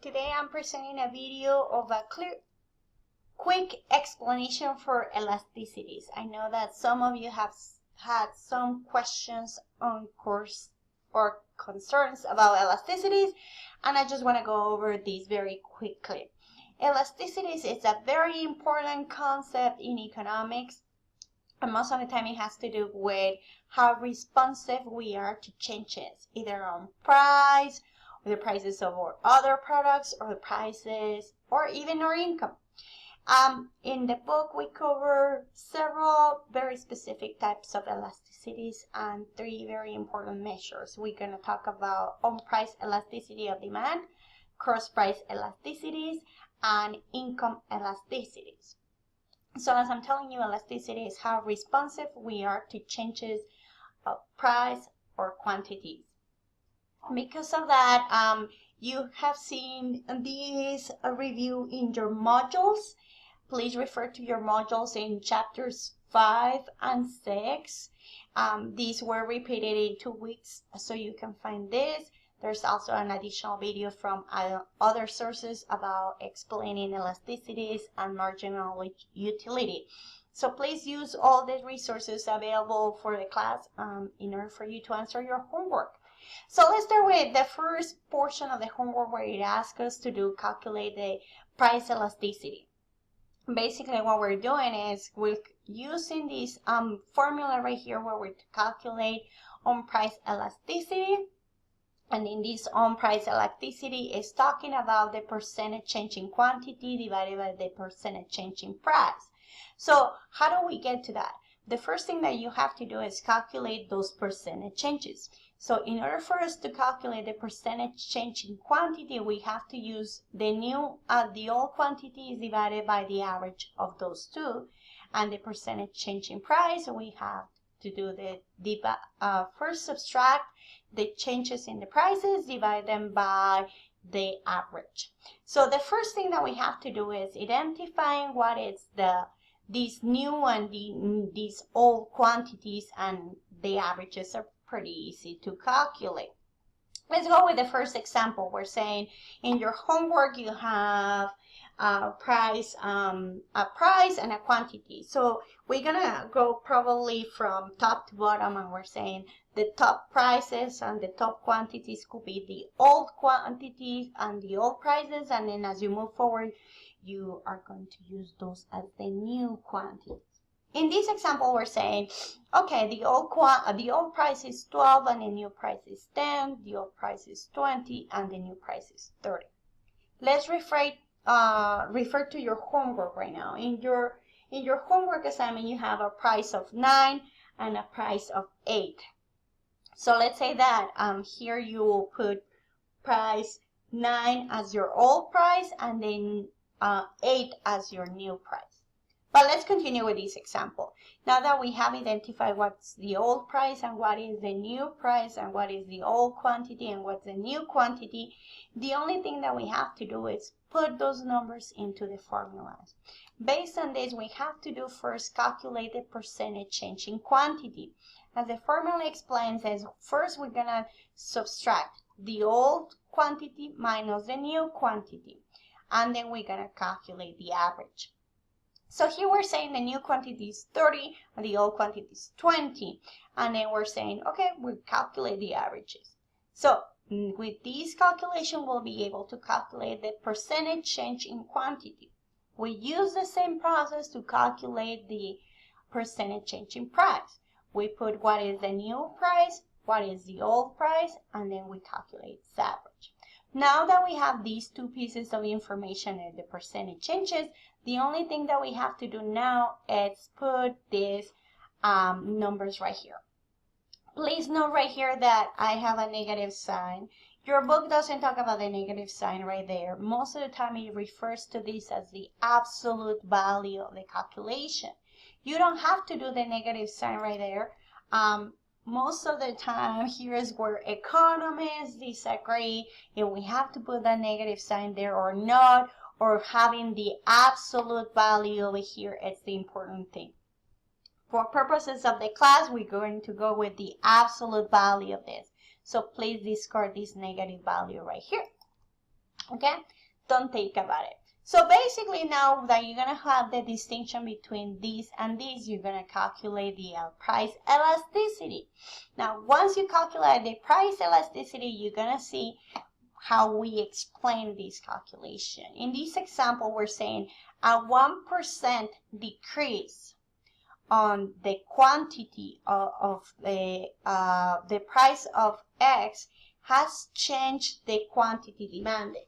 Today I'm presenting a video of a quick explanation for elasticities. I know that some of you have had some questions on course or concerns about elasticities, and I just want to go over these very quickly. Elasticities is a very important concept in economics, and most of the time it has to do with how responsive we are to changes, either on price, or the prices of our other products, or the prices, or even our income. In the book, we cover several very specific types of elasticities and three very important measures. We're going to talk about on-price elasticity of demand, cross-price elasticities, and income elasticities. So as I'm telling you, elasticity is how responsive we are to changes of price or quantities. Because of that, you have seen this review in your modules. Please refer to your modules in chapters 5 and 6. These were repeated in 2 weeks, so you can find this. There's also an additional video from other sources about explaining elasticities and marginal utility. So please use all the resources available for the class in order for you to answer your homework. So let's start with the first portion of the homework where it asks us to calculate the price elasticity. Basically what we're doing is we're using this formula right here where we calculate on price elasticity. And in this on-price elasticity is talking about the percentage change in quantity divided by the percentage change in price. So how do we get to that? The first thing that you have to do is calculate those percentage changes. So in order for us to calculate the percentage change in quantity, we have to use the old quantity is divided by the average of those two. And the percentage change in price, we have to do first subtract the changes in the prices, divide them by the average. So the first thing that we have to do is identifying what is these new and these old quantities, and the averages are pretty easy to calculate. Let's go with the first example. We're saying in your homework you have a price and a quantity. So we're gonna go probably from top to bottom, and we're saying the top prices and the top quantities could be the old quantities and the old prices, and then as you move forward you are going to use those as the new quantities. In this example we're saying, okay, the old price is 12 and the new price is 10, the old price is 20 and the new price is 30. Let's refer to your homework right now. In your homework assignment you have a price of 9 and a price of 8. So let's say that here you will put price 9 as your old price and then 8 as your new price. But let's continue with this example. Now that we have identified what's the old price and what is the new price and what is the old quantity and what's the new quantity, the only thing that we have to do is put those numbers into the formulas. Based on this, we have to do first calculate the percentage change in quantity. As the formula explains, is first we're gonna subtract the old quantity minus the new quantity, and then we're gonna calculate the average. So here we're saying the new quantity is 30 and the old quantity is 20, and then we're saying, okay, we'll calculate the averages. So with this calculation we'll be able to calculate the percentage change in quantity. We use the same process to calculate the percentage change in price. We put what is the new price, what is the old price, and then we calculate its average. Now that we have these two pieces of information and the percentage changes, the only thing that we have to do now is put these numbers right here. Please note right here that I have a negative sign. Your book doesn't talk about the negative sign right there. Most of the time it refers to this as the absolute value of the calculation. You don't have to do the negative sign right there. Most of the time, here is where economists disagree if we have to put that negative sign there or not, or having the absolute value over here is the important thing. For purposes of the class, we're going to go with the absolute value of this. So please discard this negative value right here. Okay, don't think about it. So basically, now that you're gonna have the distinction between these and these, you're gonna calculate the price elasticity. Now, once you calculate the price elasticity, you're gonna see how we explain this calculation. In this example, we're saying a 1% decrease on the quantity of the price of X has changed the quantity demanded.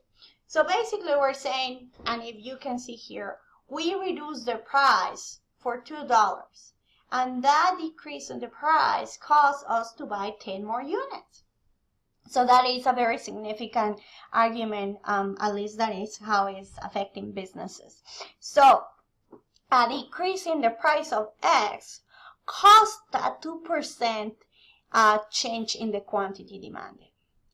So basically we're saying, and if you can see here, we reduce the price for $2, and that decrease in the price caused us to buy 10 more units. So that is a very significant argument, at least that is how it's affecting businesses. So a decrease in the price of X caused a 2% change in the quantity demanded,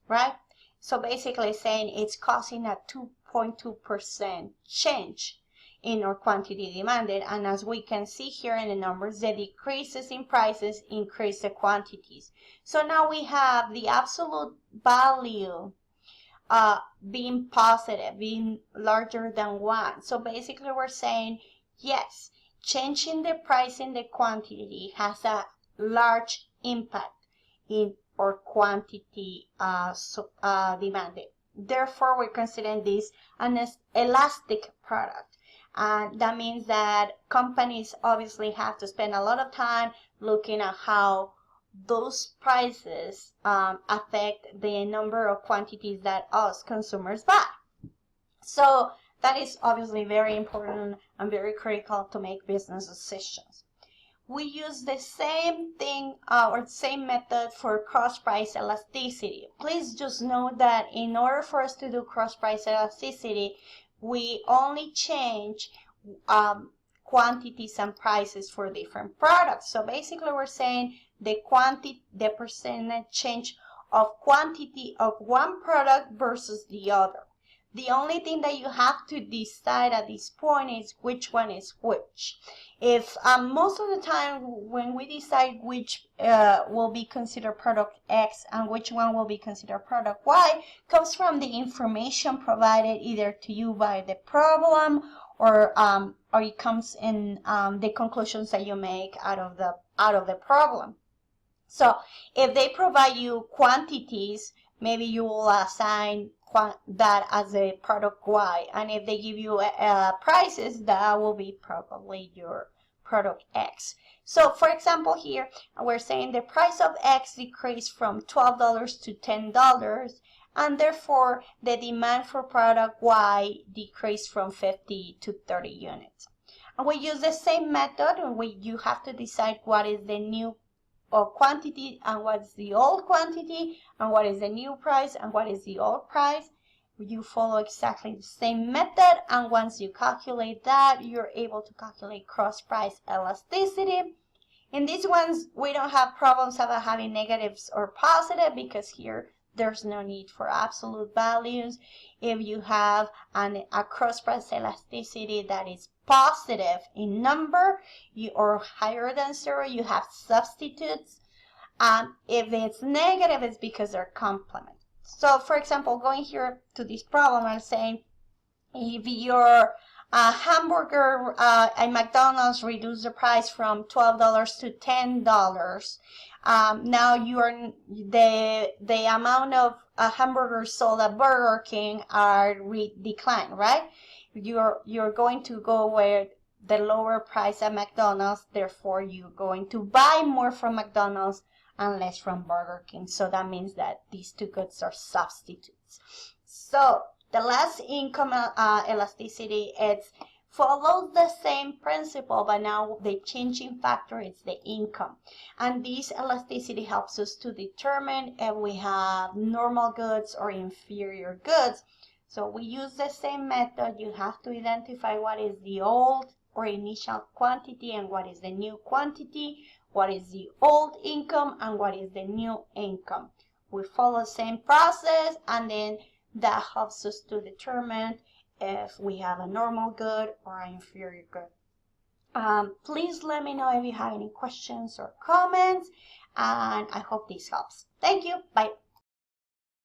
right? So basically saying it's causing a 2.2% change in our quantity demanded. And as we can see here in the numbers, the decreases in prices increase the quantities. So now we have the absolute value being positive, being larger than 1. So basically we're saying, yes, changing the price in the quantity has a large impact in or quantity demanded. Therefore, we're considering this an elastic product. That means that companies obviously have to spend a lot of time looking at how those prices affect the number of quantities that us consumers buy. So that is obviously very important and very critical to make business decisions. We use the same thing or same method for cross price elasticity. Please just note that in order for us to do cross price elasticity, we only change quantities and prices for different products. So basically we're saying the percentage change of quantity of one product versus the other. The only thing that you have to decide at this point is which one is which. If most of the time when we decide which will be considered product X and which one will be considered product Y, comes from the information provided either to you by the problem or it comes in the conclusions that you make out of the problem. So if they provide you quantities, maybe you will assign that as a product Y, and if they give you prices, that will be probably your product X. So for example here we're saying the price of X decreased from $12 to $10, and therefore the demand for product Y decreased from 50 to 30 units. And we use the same method, and you have to decide what is the new quantity and what's the old quantity, and what is the new price and what is the old price. You follow exactly the same method, and once you calculate that, you're able to calculate cross price elasticity. In these ones, we don't have problems about having negatives or positive because here there's no need for absolute values. If you have a cross price elasticity that is positive in number or higher than 0, you have substitutes. If it's negative, it's because they're complement. So for example, going here to this problem, I'm saying if your hamburger at McDonald's reduced the price from $12 to $10, now the amount of hamburgers sold at Burger King are declined, right? You're going to go where the lower price at McDonald's, therefore you're going to buy more from McDonald's and less from Burger King. So that means that these two goods are substitutes. So the last income elasticity, it follows the same principle, but now the changing factor is the income. And this elasticity helps us to determine if we have normal goods or inferior goods. So we use the same method. You have to identify what is the old or initial quantity and what is the new quantity, what is the old income and what is the new income. We follow the same process, and then that helps us to determine if we have a normal good or an inferior good. Please let me know if you have any questions or comments, and I hope this helps. Thank you. Bye.